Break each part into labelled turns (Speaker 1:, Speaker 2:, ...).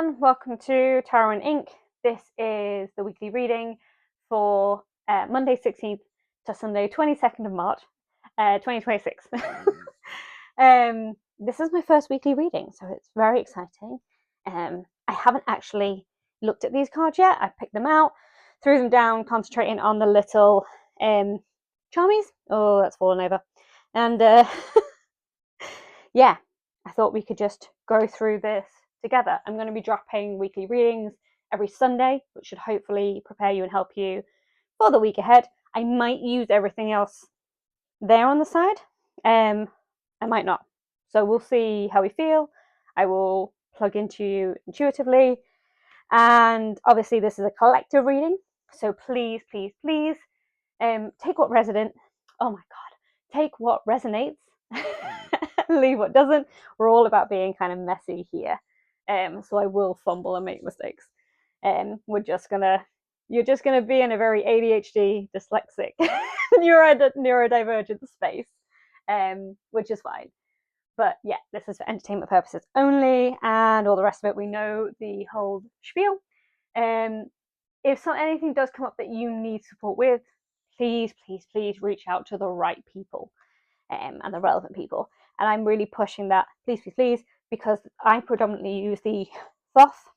Speaker 1: everyone, welcome to Tarot and Ink. This is the weekly reading for Monday 16th to Sunday 22nd of March 2026. This is my first weekly reading, so it's very exciting. I haven't actually looked at these cards yet. I picked them out, threw them down, concentrating on the little charmies. Oh, that's fallen over. And yeah, I thought we could just go through this together. I'm going to be dropping weekly readings every Sunday, which should hopefully prepare you and help you for the week ahead. I might use everything else there on the side. I might not. So we'll see how we feel. I will plug into you intuitively. And obviously this is a collective reading. So please, please, please take what resonates. Oh my God. Take what resonates. Leave what doesn't. We're all about being kind of messy here. So I will fumble and make mistakes. You're just gonna be in a very ADHD, dyslexic, neurodivergent space, which is fine. But yeah, this is for entertainment purposes only, and all the rest of it, we know the whole spiel. If anything does come up that you need support with, please, please, please reach out to the right people and the relevant people. And I'm really pushing that, please, please, please, because I predominantly use the thoth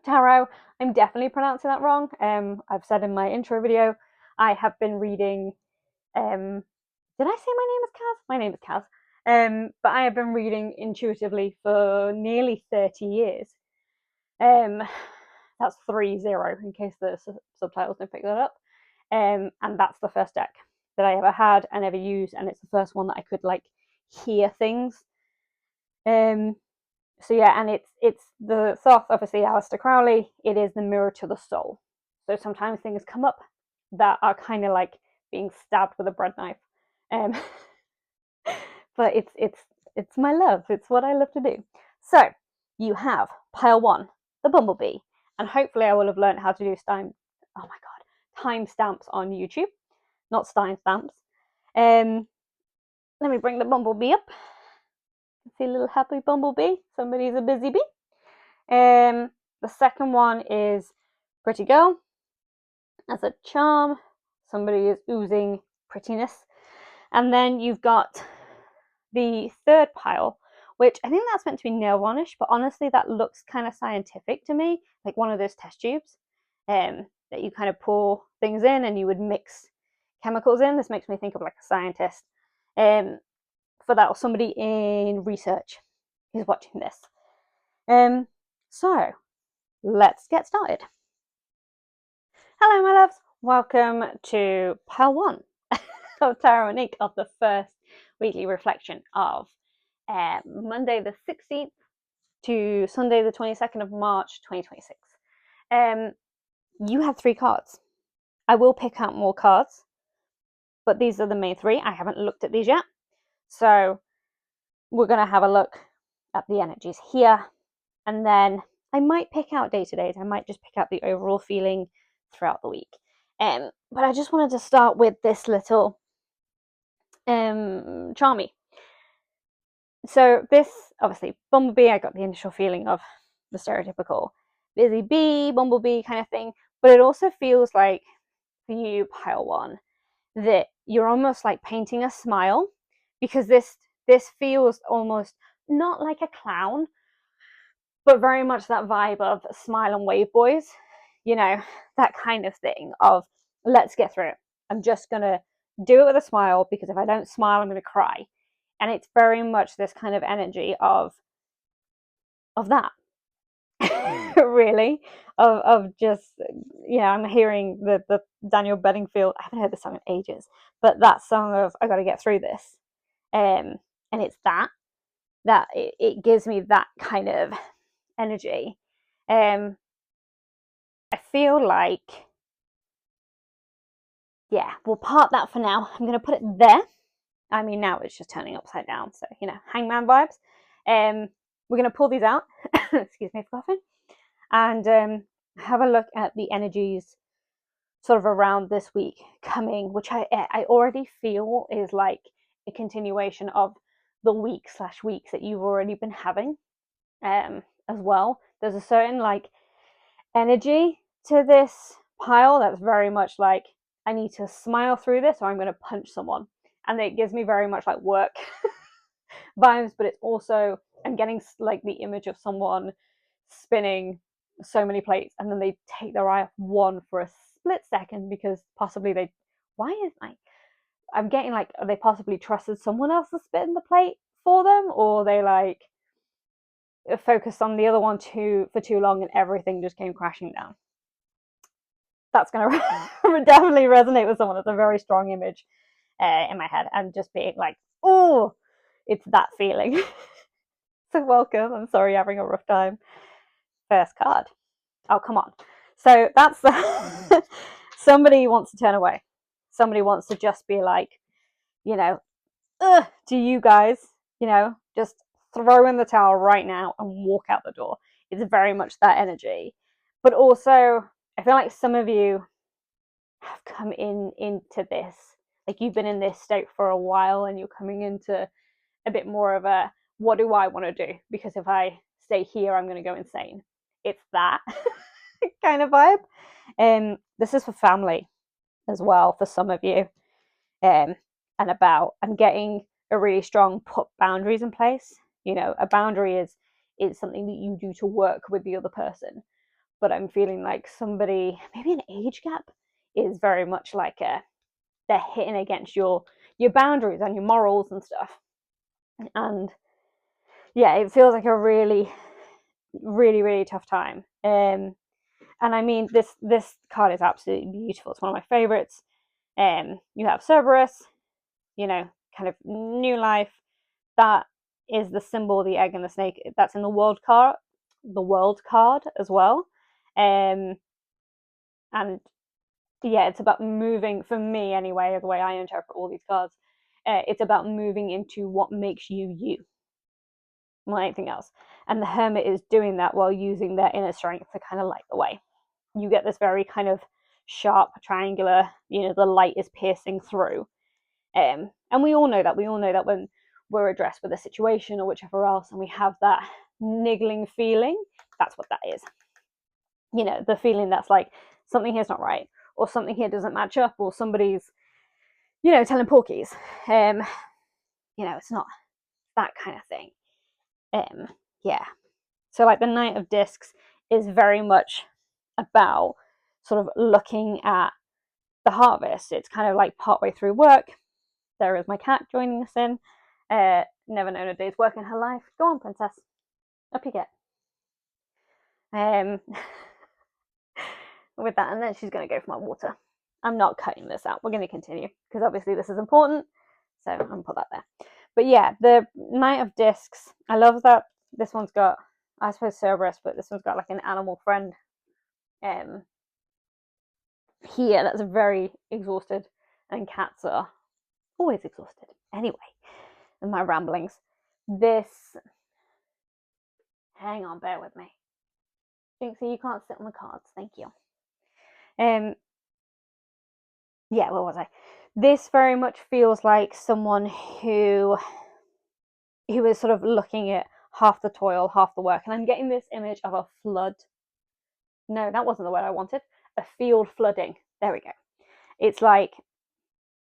Speaker 1: tarot. I'm definitely pronouncing that wrong. I've said in my intro video, I have been reading. Did I say my name is Kaz? My name is Kaz. But I have been reading intuitively for nearly 30 years. That's 30 in case the subtitles don't pick that up. And that's the first deck that I ever had and ever used, and it's the first one that I could like hear things. So yeah, and it's the thoth, obviously Aleister Crowley. It is the mirror to the soul. So sometimes things come up that are kind of like being stabbed with a bread knife. But it's my love. It's what I love to do. So you have pile 1, the bumblebee, and hopefully I will have learned how to do timestamps on YouTube, not Stein stamps. Let me bring the bumblebee up. See a little happy bumblebee. Somebody's a busy bee. The second one is pretty girl. As a charm, somebody is oozing prettiness. And then you've got the third pile, which I think that's meant to be nail varnish, but honestly that looks kind of scientific to me, like one of those test tubes that you kind of pour things in and you would mix chemicals in. This makes me think of like a scientist for that, or somebody in research who's watching this. So let's get started. Hello my loves, welcome to pile 1 of Tarot and Ink, of the first weekly reflection of Monday the 16th to Sunday the 22nd of March 2026. You have 3 cards. I will pick out more cards, but these are the main 3. I haven't looked at these yet, so we're going to have a look at the energies here, and then I might pick out day-to-days. I might just pick out the overall feeling throughout the week. But I just wanted to start with this little charmy. So this, obviously, bumblebee, I got the initial feeling of the stereotypical busy bee, bumblebee kind of thing, but it also feels like, for you, pile 1, that you're almost like painting a smile, because this feels almost not like a clown, but very much that vibe of smile and wave boys, you know, that kind of thing of let's get through it. I'm just gonna do it with a smile, because if I don't smile, I'm gonna cry. And it's very much this kind of energy of that. Really, of just, you know, I'm hearing the Daniel Bedingfield, I haven't heard the song in ages, but that song of I gotta get through this. And it's that it gives me that kind of energy. I feel like, yeah, we'll park that for now. I'm going to put it there. I mean, now it's just turning upside down, so, you know, hangman vibes. We're going to pull these out. Excuse me for coughing. And have a look at the energies sort of around this week coming, which I already feel is like a continuation of the weeks that you've already been having. as well. There's a certain like energy to this pile that's very much like, I need to smile through this or I'm going to punch someone. And it gives me very much like work vibes, but it's also, I'm getting like the image of someone spinning so many plates and then they take their eye off one for a split second because possibly they, why is like, I'm getting like, they possibly trusted someone else to spin the plate for them, or they like focused on the other one for too long and everything just came crashing down. That's going to definitely resonate with someone. It's a very strong image in my head, and just being like, oh, it's that feeling. So welcome. I'm sorry you're having a rough time. First card. Oh, come on. So that's the somebody wants to turn away. Somebody wants to just be like, you know, to you guys, you know, just throw in the towel right now and walk out the door. It's very much that energy. But also, I feel like some of you have come into this, like you've been in this state for a while and you're coming into a bit more of a, what do I want to do? Because if I stay here, I'm going to go insane. It's that kind of vibe. This is for family as well, for some of you. And getting a really strong put boundaries in place. You know, a boundary is something that you do to work with the other person. But I'm feeling like somebody, maybe an age gap, is very much like they're hitting against your boundaries and your morals and stuff. And yeah, it feels like a really, really, really tough time. And I mean, this card is absolutely beautiful. It's one of my favorites. You have Cerberus, you know, kind of new life. That is the symbol of the egg and the snake. That's in the world card as well. And yeah, it's about moving, for me anyway, the way I interpret all these cards. It's about moving into what makes you you, more than anything else. And the Hermit is doing that while using their inner strength to kind of light the way. You get this very kind of sharp, triangular, you know, the light is piercing through. And we all know that. We all know that when we're addressed with a situation or whichever else, and we have that niggling feeling, that's what that is. You know, the feeling that's like, something here's not right, or something here doesn't match up, or somebody's, you know, telling porkies. You know, it's not that kind of thing. Yeah. So like the Knight of Discs is very much about sort of looking at the harvest. It's kind of like partway through work. There is my cat joining us in. Never known a day's work in her life. Go on, princess. Up you get. With that, and then she's going to go for my water. I'm not cutting this out. We're going to continue because obviously this is important. So I'm going to put that there. But yeah, the Knight of Discs. I love that this one's got, I suppose Cerberus, but this one's got like an animal friend here that's very exhausted, and cats are always exhausted. Anyway, in my ramblings, this, hang on, bear with me. Jinxie, you can't sit on the cards. Thank you. Yeah, where was I? This very much feels like someone who is sort of looking at half the toil, half the work, and I'm getting this image of a flood. No, that wasn't the word I wanted. A field flooding. There we go. It's like,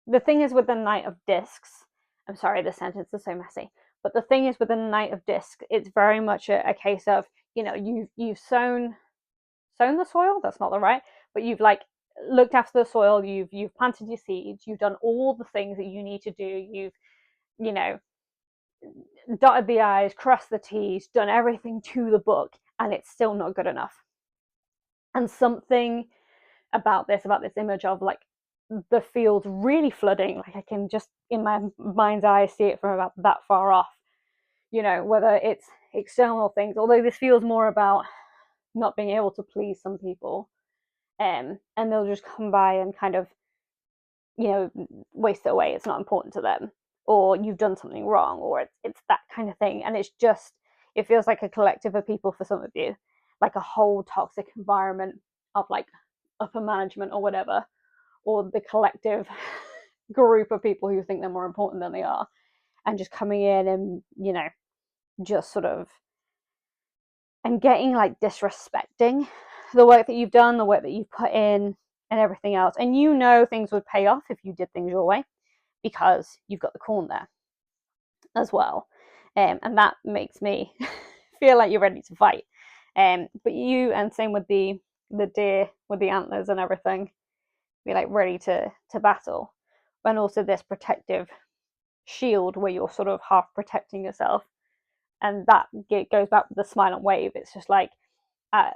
Speaker 1: the thing is with the Knight of Discs, I'm sorry, the sentence is so messy, but the thing is with the Knight of Discs, it's very much a case of, you know, you've sown the soil, that's not the right, but you've like looked after the soil, you've planted your seeds, you've done all the things that you need to do, you've, you know, dotted the I's, crossed the T's, done everything to the book, and it's still not good enough. And something about this image of like the field really flooding, like I can just in my mind's eye see it from about that far off, you know, whether it's external things, although this feels more about not being able to please some people, and they'll just come by and kind of, you know, waste it away. It's not important to them, or you've done something wrong, or it's that kind of thing. And it's just, it feels like a collective of people for some of you, like a whole toxic environment of like upper management or whatever, or the collective group of people who think they're more important than they are, and just coming in and, you know, just sort of and getting like disrespecting the work that you've done, the work that you've put in, and everything else. And you know things would pay off if you did things your way because you've got the corn there as well. And that makes me feel like you're ready to fight. But you, and same with the deer with the antlers and everything, be like ready to battle. And also this protective shield where you're sort of half protecting yourself. And that goes back with the smile and wave. It's just like,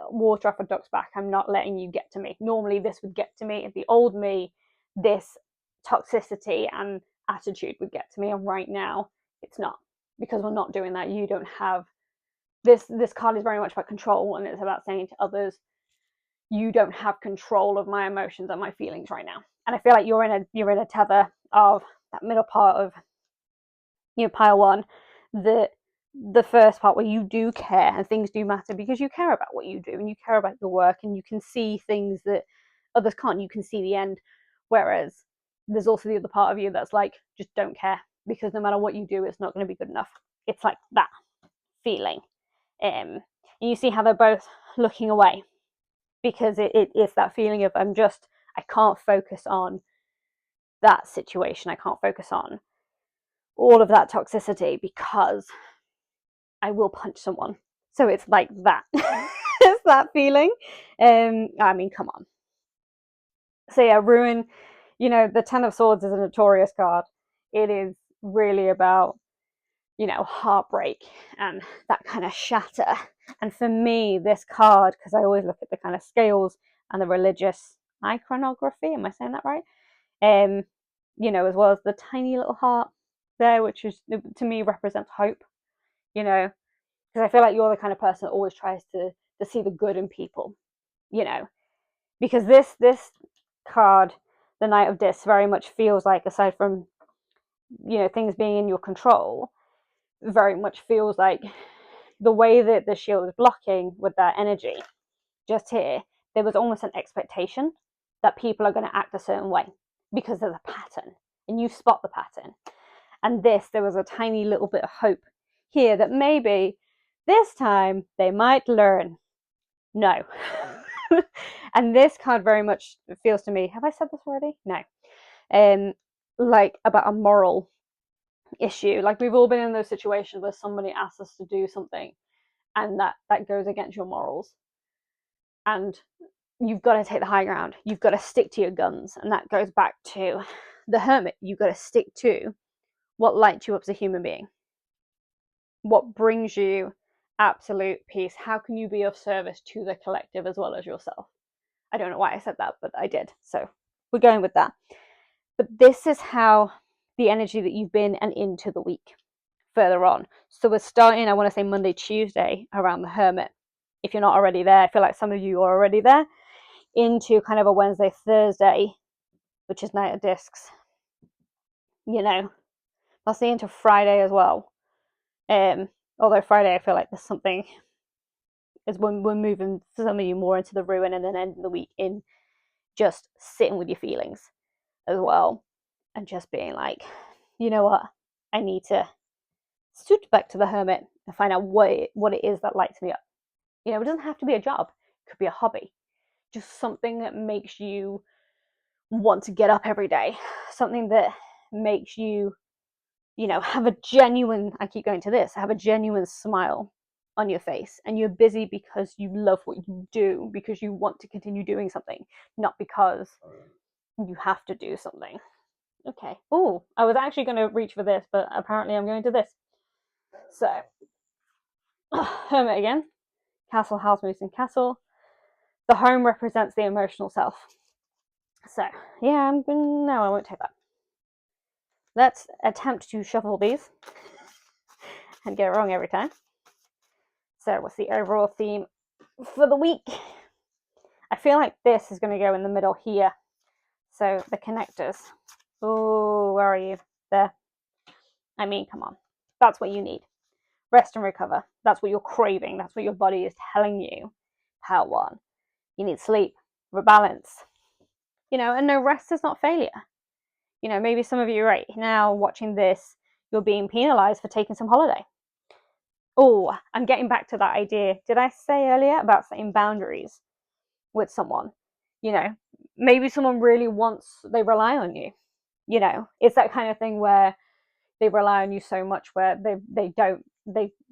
Speaker 1: water off a duck's back. I'm not letting you get to me. Normally this would get to me. If the old me, this toxicity and attitude would get to me. And right now it's not, because we're not doing that. You don't have this card is very much about control, and it's about saying to others, you don't have control of my emotions and my feelings right now. And I feel like you're in a tether of that middle part of pile one, the first part where you do care and things do matter because you care about what you do and you care about your work and you can see things that others can't. You can see the end. Whereas there's also the other part of you that's like, just don't care, because no matter what you do, it's not going to be good enough. It's like that feeling. And you see how they're both looking away, because it is that feeling of I can't focus on that situation. I can't focus on all of that toxicity because I will punch someone. So it's like that. It's that feeling. I mean, come on. So yeah, ruin, the Ten of Swords is a notorious card. It is really about, heartbreak and that kind of shatter. And for me, this card, because I always look at the kind of scales and the religious iconography, am I saying that right? As well as the tiny little heart there, which is, to me, represents hope, because I feel like you're the kind of person that always tries to see the good in people, because this card, the Knight of Discs, very much feels like, aside from, things being in your control, very much feels like the way that the shield is blocking with that energy just here, there was almost an expectation that people are going to act a certain way because there's a pattern and you spot the pattern. And there was a tiny little bit of hope here that maybe this time they might learn. No. And this card very much feels to me, have I said this already? No. Like about a moral issue. Like, we've all been in those situations where somebody asks us to do something and that goes against your morals. And you've got to take the high ground. You've got to stick to your guns. And that goes back to the Hermit. You've got to stick to what lights you up as a human being. What brings you absolute peace? How can you be of service to the collective as well as yourself? I don't know why I said that, but I did. So we're going with that. But this is how the energy that you've been and into the week further on. So we're starting, I want to say Monday, Tuesday around the Hermit. If you're not already there, I feel like some of you are already there, into kind of a Wednesday, Thursday, which is Knight of Discs. I'll see into Friday as well. Although Friday, I feel like there's something, is when we're moving some of you more into the ruin, and then ending the week in just sitting with your feelings as well, and just being like, you know what, I need to switch back to the Hermit and find out what it is that lights me up. It doesn't have to be a job. It could be a hobby. Just something that makes you want to get up every day. Something that makes you, have a genuine, I keep going to this, have a genuine smile on your face. And you're busy because you love what you do, because you want to continue doing something, not because you have to do something. Okay. Oh, I was actually going to reach for this, but apparently I'm going to this. So, Hermit again. Castle, house, moose, and castle. The home represents the emotional self. So, yeah, no, I won't take that. Let's attempt to shuffle these and get it wrong every time. So, what's the overall theme for the week? I feel like this is going to go in the middle here. So, the connectors. Oh, where are you? There. I mean, come on. That's what you need. Rest and recover. That's what you're craving. That's what your body is telling you. Part one. You need sleep, rebalance. And no, rest is not failure. Maybe some of you right now watching this, you're being penalized for taking some holiday. Oh, I'm getting back to that idea. Did I say earlier about setting boundaries with someone? You know, maybe someone really wants, they rely on you. You know, it's that kind of thing where they rely on you so much where they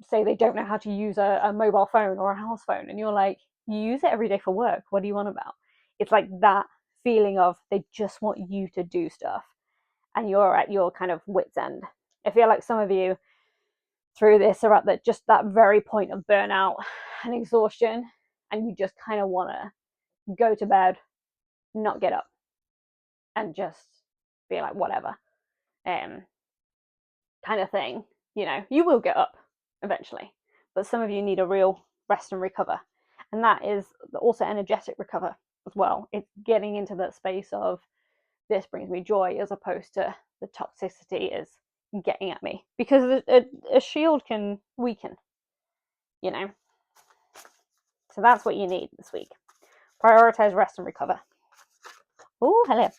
Speaker 1: say they don't know how to use a mobile phone or a house phone, and you're like, you use it every day for work. What do you want about? It's like that feeling of they just want you to do stuff, and you're at your kind of wits end. I feel like some of you through this are at that very point of burnout and exhaustion, and you just kind of want to go to bed, not get up, and just be like whatever, um, kind of thing. You know, you will get up eventually, but some of you need a real rest and recover, and that is also energetic recover as well. It's getting into that space of this brings me joy as opposed to the toxicity is getting at me, because a shield can weaken, you know. So that's what you need this week. Prioritize rest and recover. Oh, hello.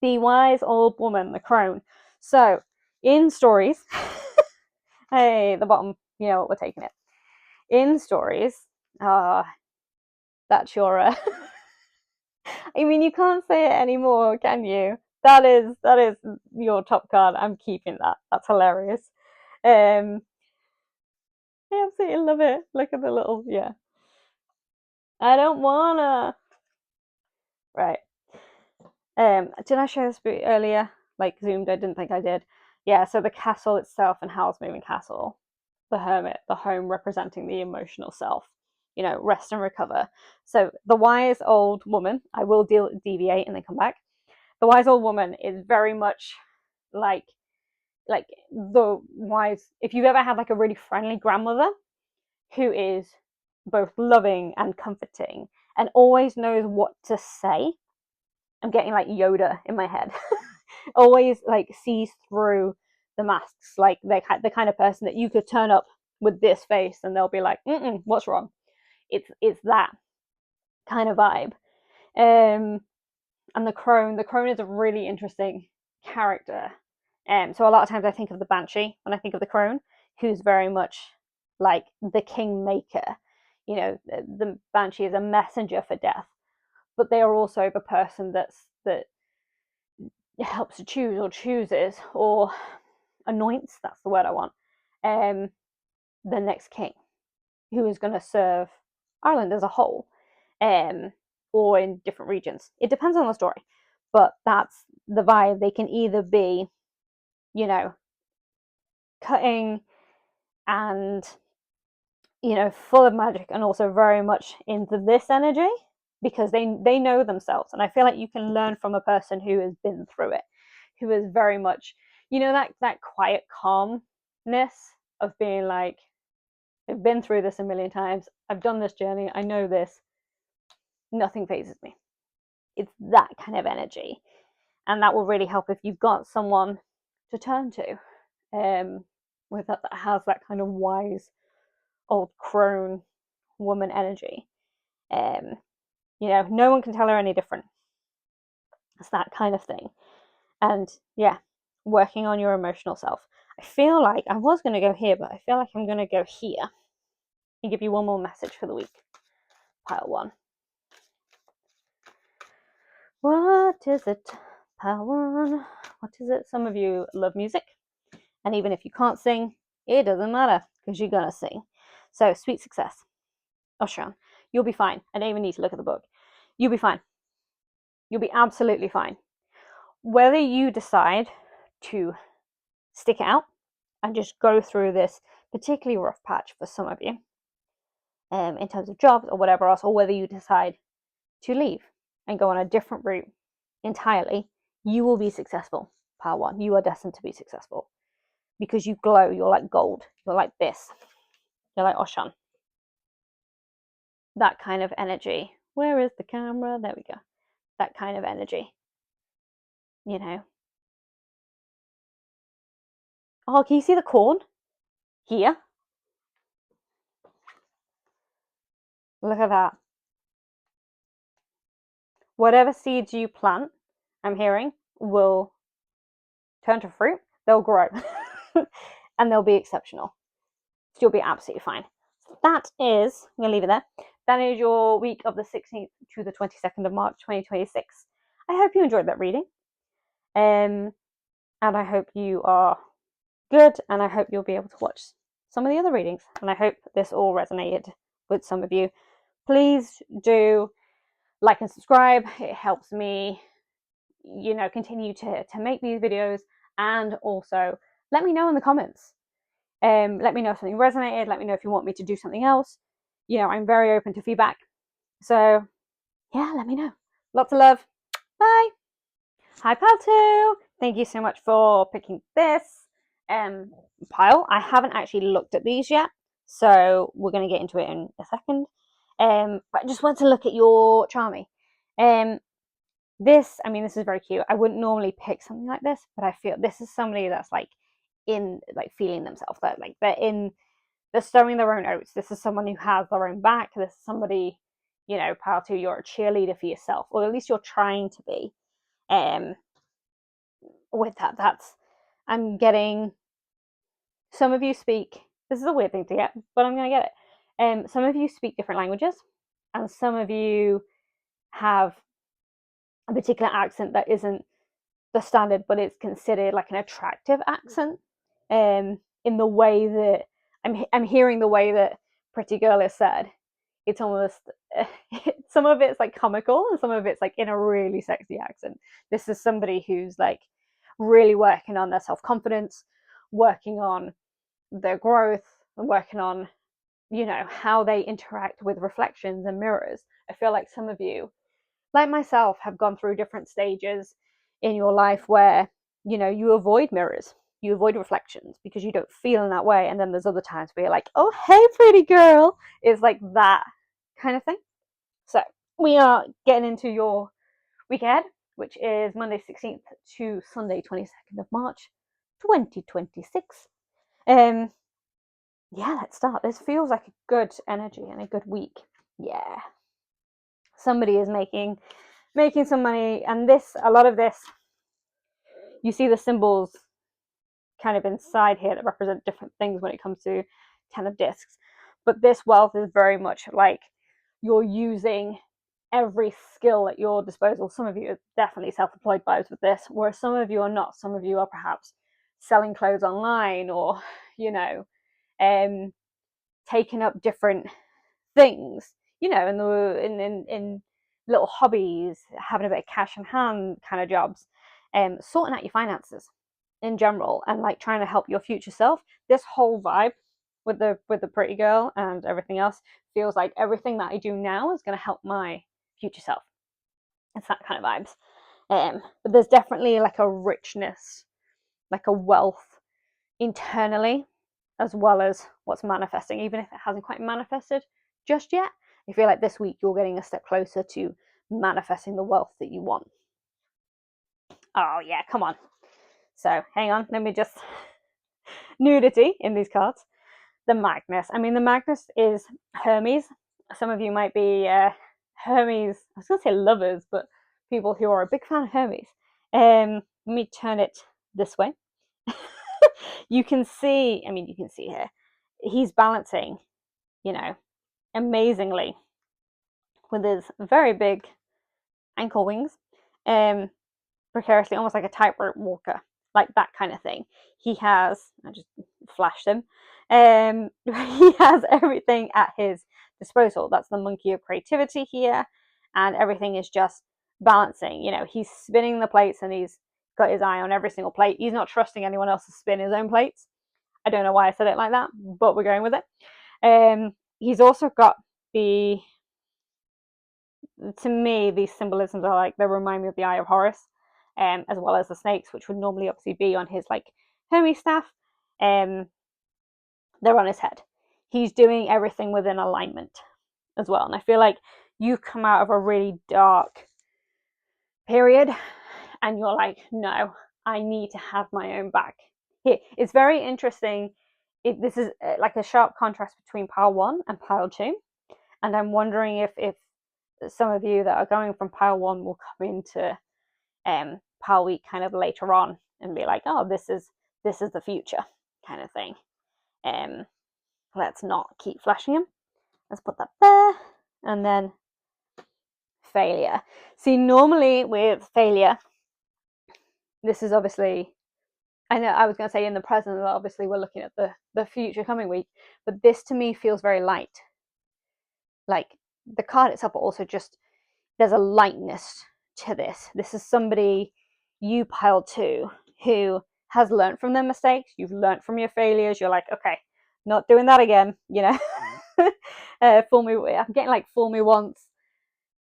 Speaker 1: The wise old woman, the crone. So in stories, hey, the bottom, you know what, we're taking it. In stories, that's your I mean, you can't say it anymore, can you? That is your top card. I'm keeping that. That's hilarious. I absolutely love it. Look at the little, yeah. I don't wanna. Right. Did I show this earlier? Like zoomed, I didn't think I did. Yeah, so the castle itself and Howl's Moving Castle, the hermit, the home representing the emotional self, you know, rest and recover. So the wise old woman, I will deviate and then come back. The wise old woman is very much like the wise, if you've ever had like a really friendly grandmother who is both loving and comforting and always knows what to say. I'm getting like Yoda in my head. Always like sees through the masks. Like they're the kind of person that you could turn up with this face and they'll be like, what's wrong? It's that kind of vibe. And the crone. The crone is a really interesting character. So a lot of times I think of the banshee when I think of the crone, who's very much like the kingmaker. You know, the banshee is a messenger for death, but they are also the person that helps to choose or chooses or anoints. That's the word I want. The next king, who is going to serve Ireland as a whole, or in different regions. It depends on the story, but that's the vibe. They can either be, you know, cutting and, you know, full of magic and also very much into this energy because they know themselves. And I feel like you can learn from a person who has been through it, who is very much, you know, that quiet calmness of being like, I've been through this a million times. I've done this journey. I know this. Nothing phases me. It's that kind of energy. And that will really help if you've got someone to turn to with that has that kind of wise old crone woman energy. You know, no one can tell her any different. It's that kind of thing. And yeah, working on your emotional self. I feel like I was going to go here, but I feel like I'm going to go here and give you one more message for the week. Pile one. What is it? Pile one. What is it? Some of you love music. And even if you can't sing, it doesn't matter because you're going to sing. So, sweet success. Oh, Sean, you'll be fine. I don't even need to look at the book. You'll be fine. You'll be absolutely fine. Whether you decide to stick it out and just go through this particularly rough patch for some of you, in terms of jobs or whatever else, or whether you decide to leave and go on a different route entirely, you will be successful. Pile one, you are destined to be successful because you glow. You're like gold. You're like this. You're like Oshan. That kind of energy. Where is the camera? There we go. That kind of energy. You know. Oh, can you see the corn? Here. Look at that. Whatever seeds you plant, I'm hearing, will turn to fruit. They'll grow. and they'll be exceptional. So you'll be absolutely fine. So that is, I'm going to leave it there. That is your week of the 16th to the 22nd of March 2026. I hope you enjoyed that reading. And I hope you are good, and I hope you'll be able to watch some of the other readings. And I hope this all resonated with some of you. Please do like and subscribe. It helps me, continue to make these videos. And also let me know in the comments. Let me know if something resonated. Let me know if you want me to do something else. I'm very open to feedback. So yeah, let me know. Lots of love. Bye. Hi, Pal 2. Thank you so much for picking this pile. I haven't actually looked at these yet, so we're going to get into it in a second. But I just want to look at your Charmy. This is very cute. I wouldn't normally pick something like this, but I feel this is somebody that's feeling themselves. They're sowing their own oats. This is someone who has their own back. This is somebody, Pile 2, you're a cheerleader for yourself, or at least you're trying to be. With that, I'm getting, some of you speak, this is a weird thing to get, but I'm going to get it. Some of you speak different languages, and some of you have a particular accent that isn't the standard, but it's considered like an attractive accent. In the way that I'm hearing the way that Pretty Girl is said, it's almost some of it's like comical, and some of it's like in a really sexy accent. This is somebody who's like really working on their self-confidence, working on their growth, and working on how they interact with reflections and mirrors. I feel like some of you, like myself, have gone through different stages in your life where you avoid mirrors, you avoid reflections because you don't feel in that way, and then there's other times where you're like, oh hey pretty girl. It's like that kind of thing. So we are getting into your week ahead, which is Monday 16th to Sunday 22nd of March 2026. Yeah, let's start. This feels like a good energy and a good week. Yeah, somebody is making some money, and a lot of this, you see the symbols kind of inside here that represent different things when it comes to 10 of discs. But this wealth is very much like you're using every skill at your disposal. Some of you are definitely self-employed vibes with this, whereas some of you are not. Some of you are perhaps selling clothes online, or taking up different things, in little hobbies, having a bit of cash in hand kind of jobs, sorting out your finances in general, and like trying to help your future self. This whole vibe with the pretty girl and everything else feels like everything that I do now is going to help my future self. It's that kind of vibes. But there's definitely like a richness, like a wealth internally, as well as what's manifesting, even if it hasn't quite manifested just yet. I feel like this week you're getting a step closer to manifesting the wealth that you want. Oh yeah, come on. So hang on, let me just, nudity in these cards. The Magnus. The Magnus is Hermes. Some of you might be Hermes, I was going to say lovers, but people who are a big fan of Hermes. Let me turn it this way. You can see here, he's balancing, amazingly with his very big ankle wings, precariously, almost like a tightrope walker, like that kind of thing. He has, I just flashed him, he has everything at his disposal. That's the monkey of creativity here, and everything is just balancing. He's spinning the plates, and he's got his eye on every single plate. He's not trusting anyone else to spin his own plates. I don't know why I said it like that, but we're going with it. He's also got to me, these symbolisms are like, they remind me of the Eye of Horus, as well as the snakes, which would normally obviously be on his like Hermes staff. They're on his head. He's doing everything within alignment as well. And I feel like you've come out of a really dark period, and you're like, no, I need to have my own back. Here, it's very interesting. This is like a sharp contrast between pile 1 and pile 2. And I'm wondering if some of you that are going from pile 1 will come into pile week kind of later on and be like, oh, this is the future kind of thing. Let's not keep flashing them. Let's put that there. And then failure. See, normally with failure, this is obviously, I know I was going to say in the present, obviously we're looking at the future coming week, but this to me feels very light. Like the card itself, but also just there's a lightness to this. This is somebody, you pile 2, who has learned from their mistakes. You've learned from your failures. You're like, okay, not doing that again, you know. Fool me, I'm getting like fool me once,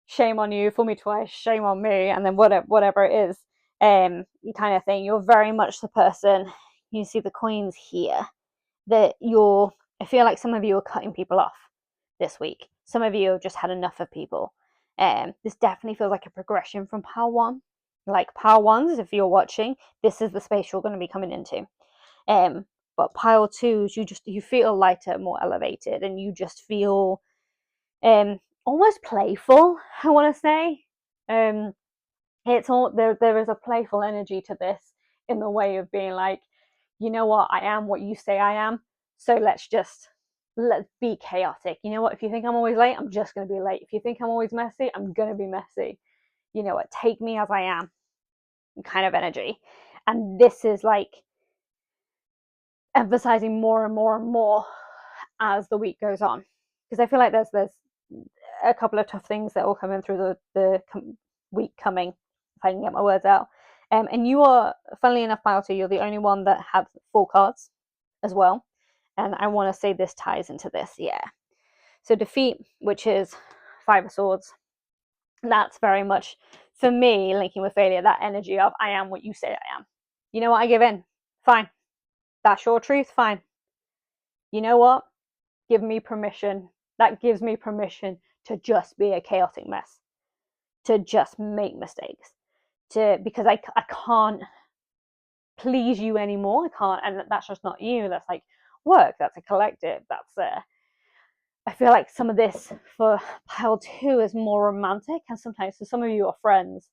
Speaker 1: shame on you, fool me twice, shame on me, and then whatever it is, kind of thing. You're very much the person, you see the queens here, that I feel like some of you are cutting people off this week. Some of you have just had enough of people. This definitely feels like a progression from pile 1. Like pile 1s, if you're watching, this is the space you're going to be coming into. But pile 2s, you feel lighter, more elevated, and you just feel almost playful, I want to say. It's all there is a playful energy to this, in the way of being like, you know what, I am what you say I am, so let's be chaotic. You know what, if you think I'm always late, I'm just going to be late. If you think I'm always messy, I'm going to be messy. You know what, take me as I am, kind of energy. And this is like emphasizing more and more and more as the week goes on, because I feel like there's a couple of tough things that will come in through the week coming, if I can get my words out. And you are, funnily enough, pile 2, you're the only one that have 4 cards as well. And I want to say this ties into this, yeah. So defeat, which is 5 of swords, that's very much, for me, linking with failure, that energy of I am what you say I am. You know what, I give in. Fine. That's your truth, fine. You know what? Give me permission. That gives me permission to just be a chaotic mess, to just make mistakes, because I can't please you anymore. I can't, and that's just not you. That's like work. That's a collective. I feel like some of this for pile 2 is more romantic, and sometimes for some of you are friends.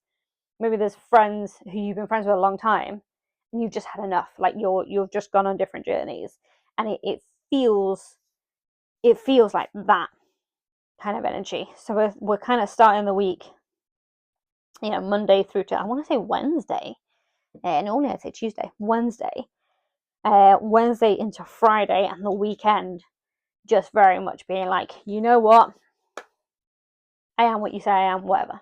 Speaker 1: Maybe there's friends who you've been friends with a long time, and you've just had enough. Like you've just gone on different journeys, and it feels like that kind of energy. So we're kind of starting the week, you know, Monday through to, I want to say Wednesday. Normally I'd say Tuesday, Wednesday into Friday, and the weekend just very much being like, you know what, I am what you say I am, whatever.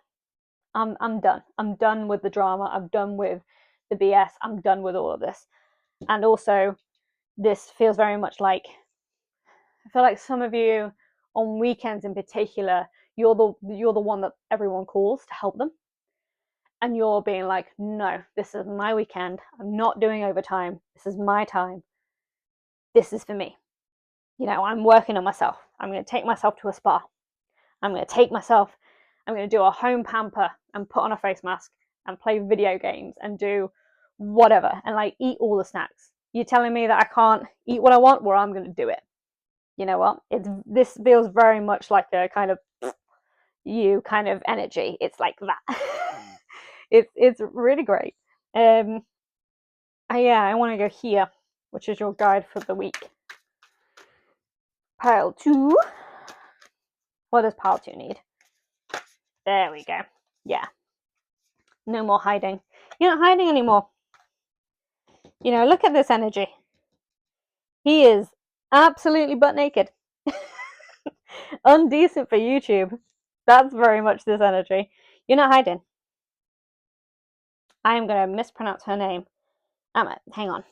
Speaker 1: I'm done. I'm done with the drama. I'm done with the BS. I'm done with all of this. And also, this feels very much like, I feel like some of you on weekends in particular, you're the one that everyone calls to help them. And you're being like, no, this is my weekend. I'm not doing overtime. This is my time. This is for me. You know, I'm working on myself. I'm going to take myself to a spa. I'm going to do a home pamper and put on a face mask and play video games and do whatever and like eat all the snacks. You're telling me that I can't eat what I want? Well, I'm going to do it. You know what? This feels very much like a kind of you kind of energy. It's like that. It's really great. Yeah, I want to go here, which is your guide for the week. Pile 2. What does pile 2 need? There we go. Yeah. No more hiding. You're not hiding anymore. You know, look at this energy. He is absolutely butt naked. Undecent for YouTube. That's very much this energy. You're not hiding. I am going to mispronounce her name. Hang on.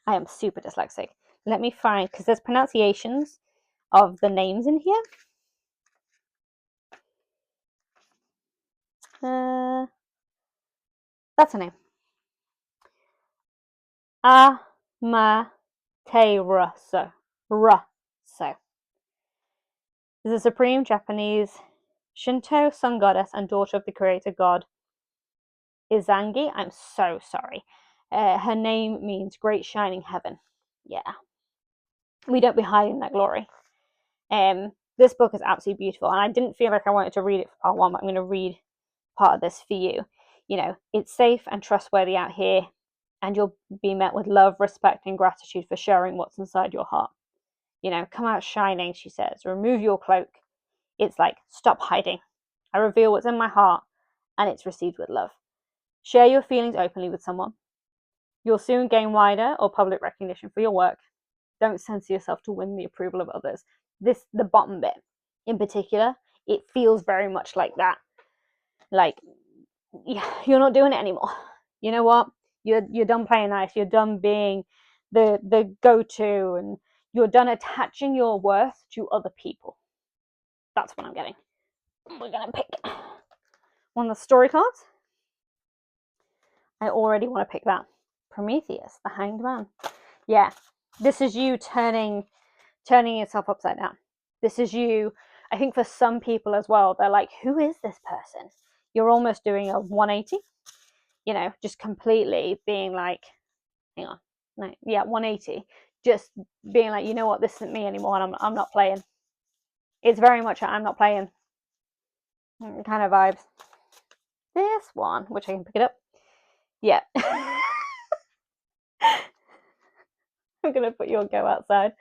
Speaker 1: I am super dyslexic. Let me find, because there's pronunciations of the names in here. That's her name. Amaterasu. Rasu. Is a supreme Japanese Shinto sun goddess and daughter of the creator god Izangi. I'm so sorry. Her name means great shining heaven. Yeah. We don't be hiding that glory. This book is absolutely beautiful, and I didn't feel like I wanted to read it for part 1, but I'm going to read part of this for you. You know, it's safe and trustworthy out here. and you'll be met with love, respect, and gratitude for sharing what's inside your heart. Come out shining, she says. Remove your cloak. It's like, stop hiding. I reveal what's in my heart, and it's received with love. Share your feelings openly with someone. You'll soon gain wider or public recognition for your work. Don't censor yourself to win the approval of others. The bottom bit in particular, it feels very much like that. Like, you're not doing it anymore. You know what? You're done playing nice. You're done being the go-to, and you're done attaching your worth to other people. That's what I'm getting. We're gonna pick one of the story cards. I already want to pick that. Prometheus, the Hanged Man. Yeah, this is you turning yourself upside down. This is you. I think for some people as well, they're like, who is this person? You're almost doing a 180, just completely being like, hang on, no, yeah, 180. Just being like, you know what, this isn't me anymore, and I'm not playing. It's very much I'm not playing kind of vibes. This one, which I can pick it up. Yeah. I'm going to put your go outside.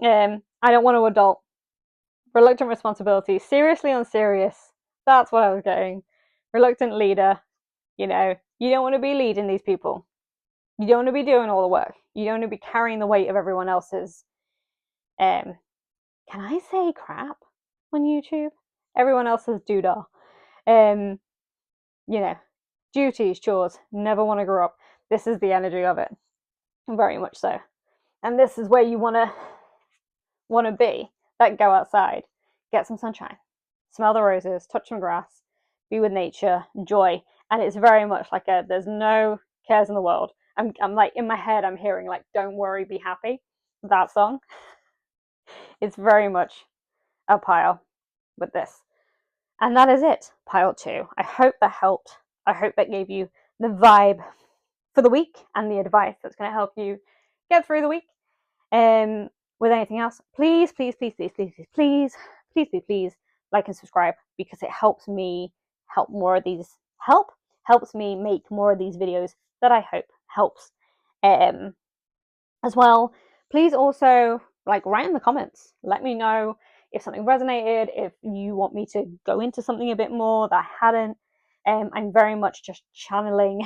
Speaker 1: I don't want to adult. Reluctant responsibility. Seriously unserious. That's what I was getting. Reluctant leader. You don't want to be leading these people. You don't want to be doing all the work. You don't want to be carrying the weight of everyone else's, can I say crap on YouTube? Everyone else's doodah. Duties, chores. Never want to grow up. This is the energy of it. Very much so. And this is where you want to be. Like, go outside, get some sunshine, smell the roses, touch some grass, be with nature, joy. And it's very much like there's no cares in the world. I'm like, in my head, I'm hearing like, don't worry, be happy. That song. It's very much a pile with this. And that is it, pile 2. I hope that helped. I hope that gave you the vibe for the week and the advice that's going to help you get through the week. With anything else, please like and subscribe, because it helps me helps me make more of these videos that I hope helps as well. Please also write in the comments. Let me know if something resonated, if you want me to go into something a bit more that I hadn't. I'm very much just channeling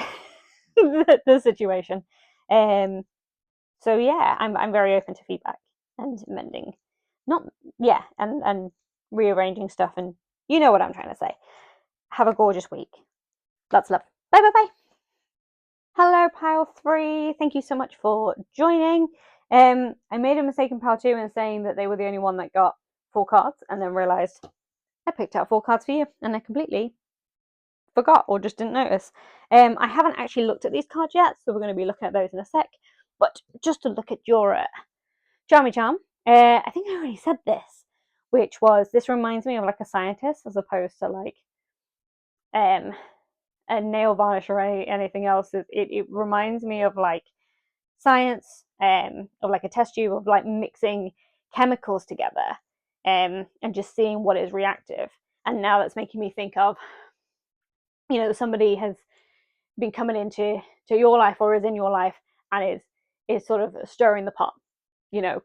Speaker 1: the situation. So yeah, I'm very open to feedback and mending, and rearranging stuff, and you know what I'm trying to say. Have a gorgeous week. Lots of love. Bye bye bye. Hello, pile 3. Thank you so much for joining. I made a mistake in pile 2 in saying that they were the only one that got 4 cards, and then realized I picked out 4 cards for you, and I completely forgot or just didn't notice. I haven't actually looked at these cards yet, so we're going to be looking at those in a sec. But just to look at your Charmy Charm, I think I already said this, which was, this reminds me of like a scientist as opposed to like a nail varnish or anything else. It reminds me of like science, of like a test tube, of like mixing chemicals together, and just seeing what is reactive. And now that's making me think of, somebody has been coming into your life or is in your life and is sort of stirring the pot,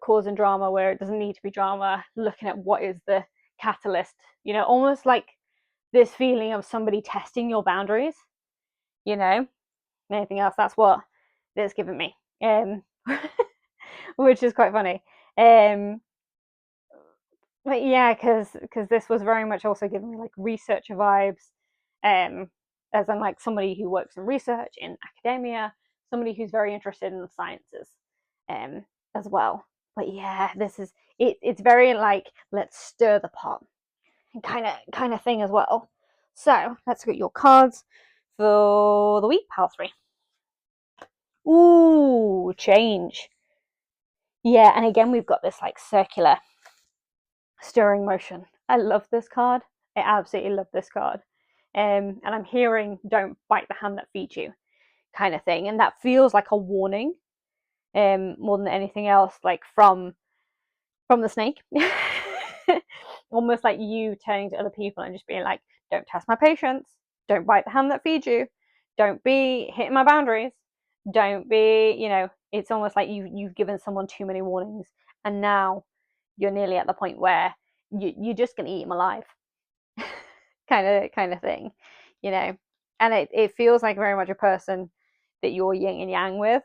Speaker 1: causing drama where it doesn't need to be drama, looking at what is the catalyst, almost like this feeling of somebody testing your boundaries, anything else. That's what it's given me, which is quite funny. But yeah, because this was very much also giving me like researcher vibes, as I'm like somebody who works in research in academia, somebody who's very interested in the sciences, as well. But yeah, this is it. It's very like, let's stir the pot kind of thing as well. So let's get your cards for the week, pile 3. Ooh, change. Yeah, and again we've got this like circular stirring motion. I love this card. I absolutely love this card. And I'm hearing, don't bite the hand that feeds you, kind of thing. And that feels like a warning, more than anything else, like from the snake. Almost like you turning to other people and just being like, don't test my patience, don't bite the hand that feeds you, don't be hitting my boundaries, Don't be, it's almost like you've given someone too many warnings, and now you're nearly at the point where you're just going to eat them alive, kind of thing, and it feels like very much a person that you're yin and yang with.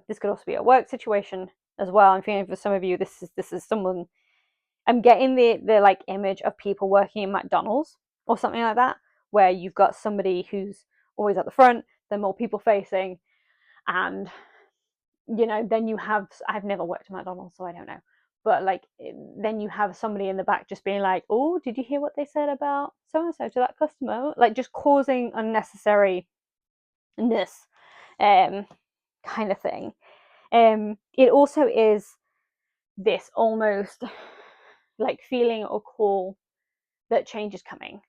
Speaker 1: This could also be a work situation as well. I'm feeling for some of you, this is someone. I'm getting the like image of people working in McDonald's or something like that, where you've got somebody who's always at the front, they're more people facing, and then you have, I've never worked at McDonald's, so I don't know, but like then you have somebody in the back just being like, oh, did you hear what they said about so and so to that customer, like just causing unnecessariness, kind of thing. It also is this almost like feeling or call that change is coming,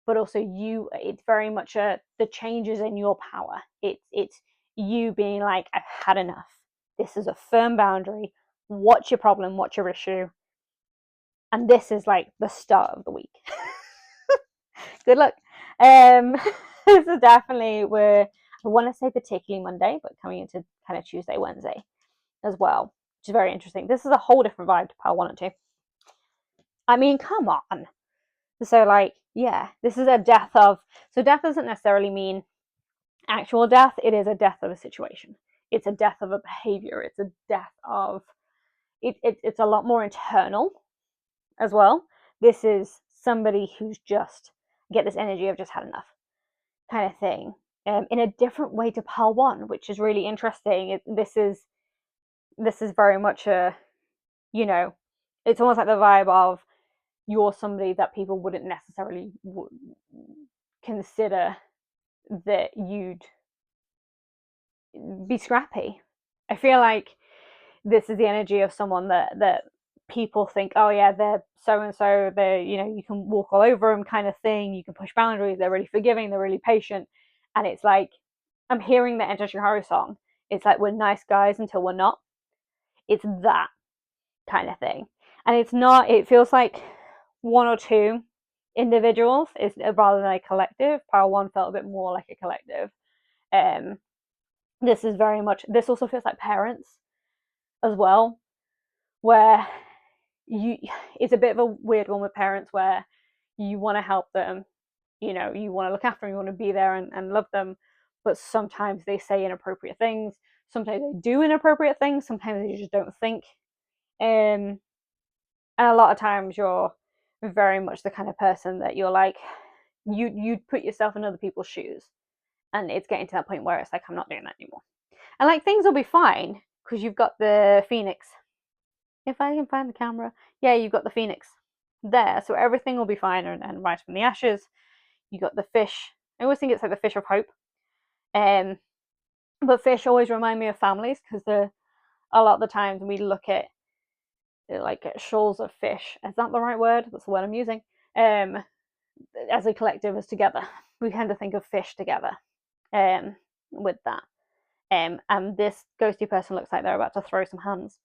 Speaker 1: but also it's very much the changes in your power. It's you being like, I've had enough. This is a firm boundary. What's your problem? What's your issue? And this is like the start of the week. Good luck. This is definitely where I want to say particularly Monday, but coming into kind of Tuesday, Wednesday as well, which is very interesting. This is a whole different vibe to Pile 1 and 2. I mean, come on. So like, yeah, this is a death of, so death doesn't necessarily mean actual death. It is a death of a situation. It's a death of a behavior. It's a death of, it's a lot more internal as well. This is somebody who's just, get this energy of just had enough kind of thing, in a different way to Pile 1, which is really interesting. This is very much a, it's almost like the vibe of, you're somebody that people wouldn't necessarily consider that you'd be scrappy. I feel like this is the energy of someone that people think, oh yeah, they're so and so, they're, you can walk all over them kind of thing, you can push boundaries, they're really forgiving, they're really patient. And it's like, I'm hearing the Enter Shikari song. It's like, we're nice guys until we're not. It's that kind of thing. And it's not, it feels like one or two individuals is rather than a collective. Pile 1 felt a bit more like a collective. This is very much, this also feels like parents as well, where it's a bit of a weird one with parents, where you want to help them, you want to look after them, you want to be there and love them, but sometimes they say inappropriate things, sometimes they do inappropriate things, sometimes they just don't think, and a lot of times you're very much the kind of person that you're like, you'd put yourself in other people's shoes, and it's getting to that point where it's like, I'm not doing that anymore. And like, things will be fine because you've got the phoenix. If I can find the camera, yeah, you've got the phoenix there, so everything will be fine and rise from the ashes. You got the fish. I always think it's like the fish of hope. But fish always remind me of families, because a lot of the times we look at like shoals of fish. Is that the right word? That's the word I'm using. As a collective, as together, we tend to think of fish together. With that, and this ghosty person looks like they're about to throw some hands.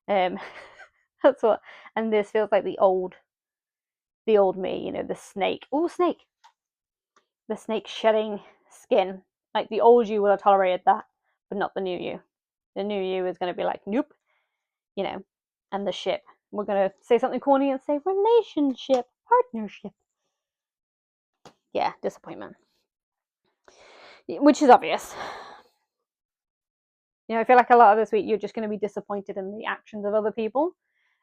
Speaker 1: That's what. And this feels like the old me. The snake. Oh, snake. The snake shedding skin. Like, the old you will have tolerated that, but not the new you. The new you is going to be like, nope. And the ship. We're going to say something corny and say relationship, partnership. Yeah, disappointment. Which is obvious. I feel like a lot of this week you're just going to be disappointed in the actions of other people.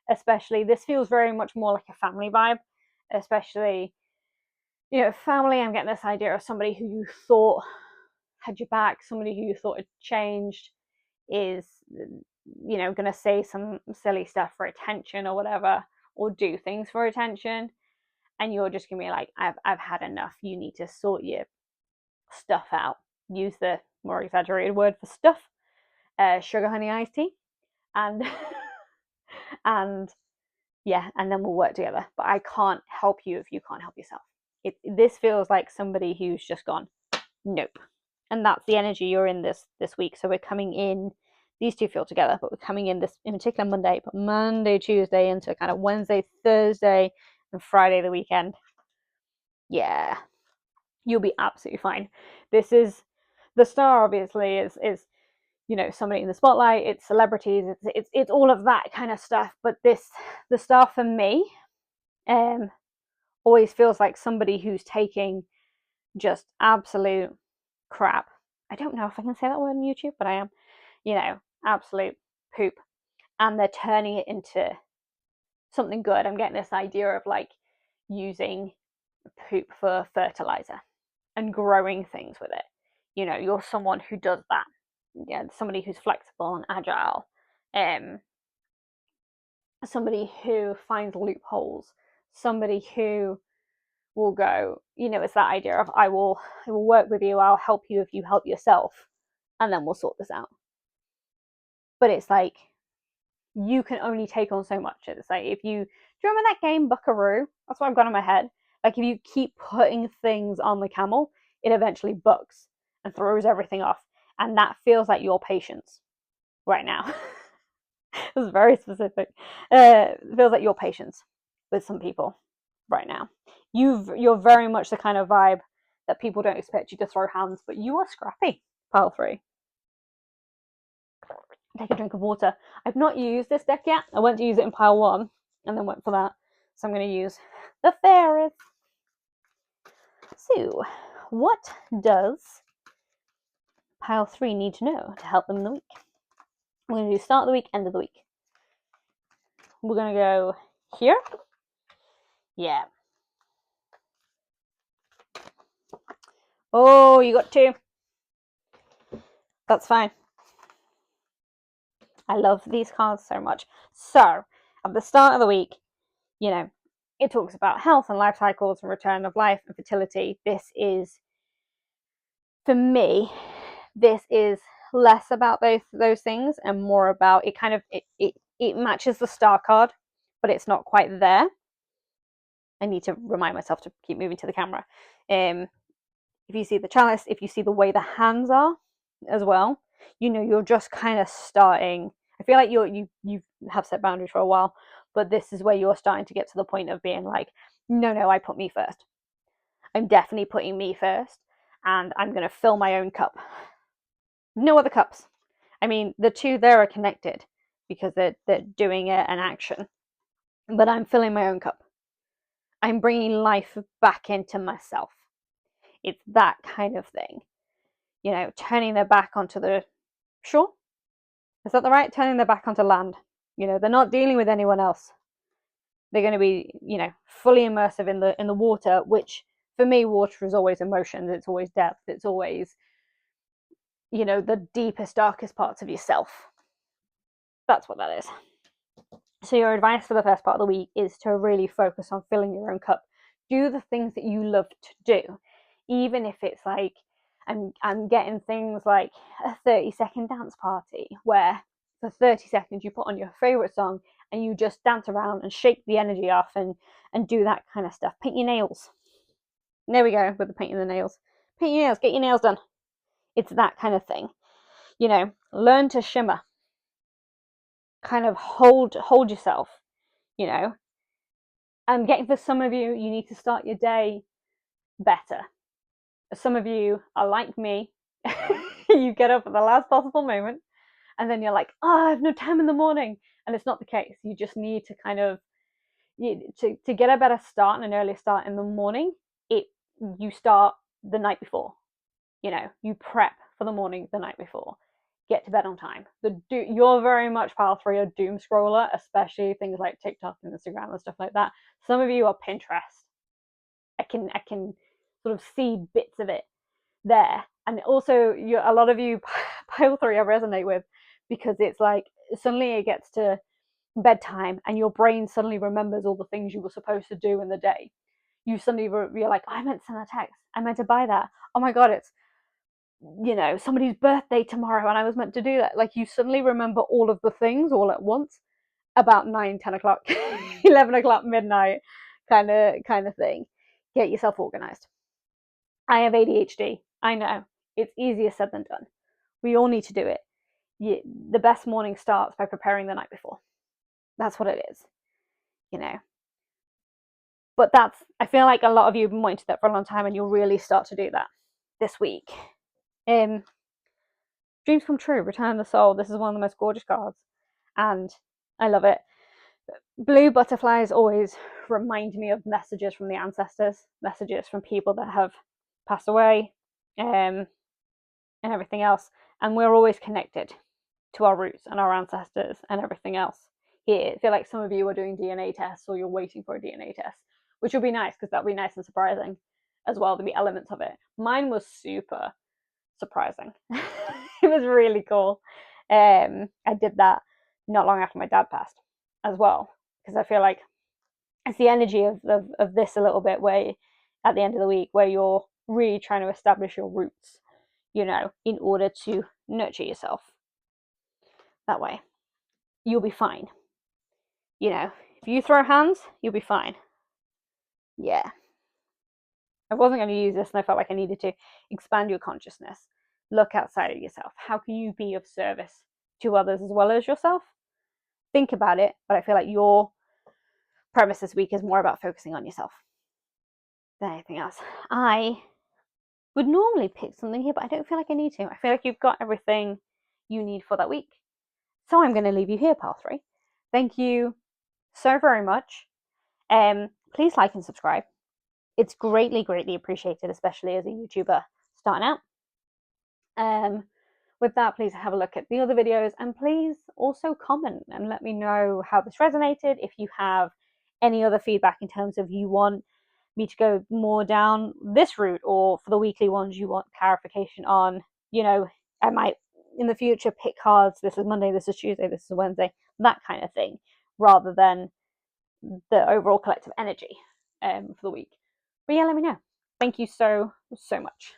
Speaker 1: Especially, this feels very much more like a family vibe. Especially, family, I'm getting this idea of somebody who you thought had your back, somebody who you thought had changed is, going to say some silly stuff for attention or whatever, or do things for attention. And you're just going to be like, I've had enough. You need to sort your stuff out. Use the more exaggerated word for stuff. Sugar honey iced tea. And and yeah, and then we'll work together. But I can't help you if you can't help yourself. This feels like somebody who's just gone, nope. And that's the energy you're in this week. So we're coming in, these two feel together, but we're coming in this, in particular Monday, but Monday, Tuesday into kind of Wednesday, Thursday, and Friday the weekend. Yeah, you'll be absolutely fine. This is The star obviously is somebody in the spotlight, it's celebrities, it's all of that kind of stuff. But the star for me always feels like somebody who's taking just absolute crap. I don't know if I can say that word on YouTube, but I am. Absolute poop, and they're turning it into something good. I'm getting this idea of like using poop for fertilizer and growing things with it. You're someone who does that. Yeah, somebody who's flexible and agile. Somebody who finds loopholes. Somebody who will go, it's that idea of I will work with you, I'll help you if you help yourself, and then we'll sort this out. But it's like you can only take on so much. It's like do you remember that game Buckaroo? That's what I've got in my head. Like if you keep putting things on the camel, it eventually bucks and throws everything off. And that feels like your patience right now. It's very specific. It feels like your patience with some people right now. You're very much the kind of vibe that people don't expect you to throw hands, but you are scrappy. Pile 3. Take a drink of water. I've not used this deck yet. I went to use it in pile 1 and then went for that. So I'm going to use the fairies. So, what does pile 3 need to know to help them in the week? We're going to do start of the week, end of the week. We're going to go here. Yeah. Oh, you got 2. That's fine. I love these cards so much. So, at the start of the week, it talks about health and life cycles and return of life and fertility. This is, for me, this is less about those things and more about it matches the star card, but it's not quite there. I need to remind myself to keep moving to the camera. If you see the chalice, if you see the way the hands are as well, you're just kind of starting. I feel like you have set boundaries for a while, but this is where you're starting to get to the point of being like, no, I put me first. I'm definitely putting me first, and I'm going to fill my own cup. No other cups. I mean, the two there are connected because they're doing an action, but I'm filling my own cup. I'm bringing life back into myself. It's that kind of thing. Turning their back onto the shore. Is that the right? Turning their back onto land. They're not dealing with anyone else. They're going to be, fully immersive in the water, which for me, water is always emotions. It's always depth. It's always, the deepest, darkest parts of yourself. That's what that is. So your advice for the first part of the week is to really focus on filling your own cup. Do the things that you love to do, even if it's like I'm getting things like a 30-second dance party where for 30 seconds you put on your favorite song and you just dance around and shake the energy off and do that kind of stuff. Paint your nails. There we go with the painting the nails. Paint your nails. Get your nails done. It's that kind of thing. Learn to shimmer. Kind of hold yourself. I'm getting for some of you, you need to start your day better. Some of you are like me. You get up at the last possible moment and then you're like, I have no time in the morning. And it's not the case. You just need to kind of, to get a better start and an earlier start in the morning, you start the night before. You prep for the morning the night before. Get to bed on time. You're very much pile 3 a doom scroller, especially things like TikTok and Instagram and stuff like that. Some of you are Pinterest. I can sort of see bits of it there. And also, a lot of you pile 3 I resonate with, because it's like suddenly it gets to bedtime and your brain suddenly remembers all the things you were supposed to do in the day. You're like, I meant to send a text. I meant to buy that. Oh my God, it's somebody's birthday tomorrow and I was meant to do that. Like you suddenly remember all of the things all at once about 9, 10 o'clock, 11 o'clock, midnight kind of thing. Get yourself organized. I have ADHD. I know. It's easier said than done. We all need to do it. The best morning starts by preparing the night before. That's what it is. But I feel like a lot of you have been wanting to do that for a long time and you'll really start to do that this week. Dreams come true, return the soul. This is one of the most gorgeous cards, and I love it. Blue butterflies always remind me of messages from the ancestors, messages from people that have passed away, and everything else. And we're always connected to our roots and our ancestors and everything else. Here, I feel like some of you are doing DNA tests or you're waiting for a DNA test, which would be nice because that would be nice and surprising as well. There'd be elements of it. Mine was super surprising. It was really cool. I did that not long after my dad passed as well, because I feel like it's the energy of this a little bit, where at the end of the week where you're really trying to establish your roots, in order to nurture yourself that way. You'll be fine. If you throw hands, you'll be fine. Yeah. I wasn't going to use this, and I felt like I needed to expand your consciousness. Look outside of yourself. How can you be of service to others as well as yourself? Think about it, but I feel like your premise this week is more about focusing on yourself than anything else. I would normally pick something here, but I don't feel like I need to. I feel like you've got everything you need for that week. So I'm going to leave you here, pile 3. Thank you so very much. Please like and subscribe. It's greatly, greatly appreciated, especially as a YouTuber starting out. With that, please have a look at the other videos, and please also comment and let me know how this resonated. If you have any other feedback in terms of you want me to go more down this route, or for the weekly ones you want clarification on, I might in the future pick cards. This is Monday, this is Tuesday, this is Wednesday, that kind of thing, rather than the overall collective energy for the week. But yeah, let me know. Thank you so, so much.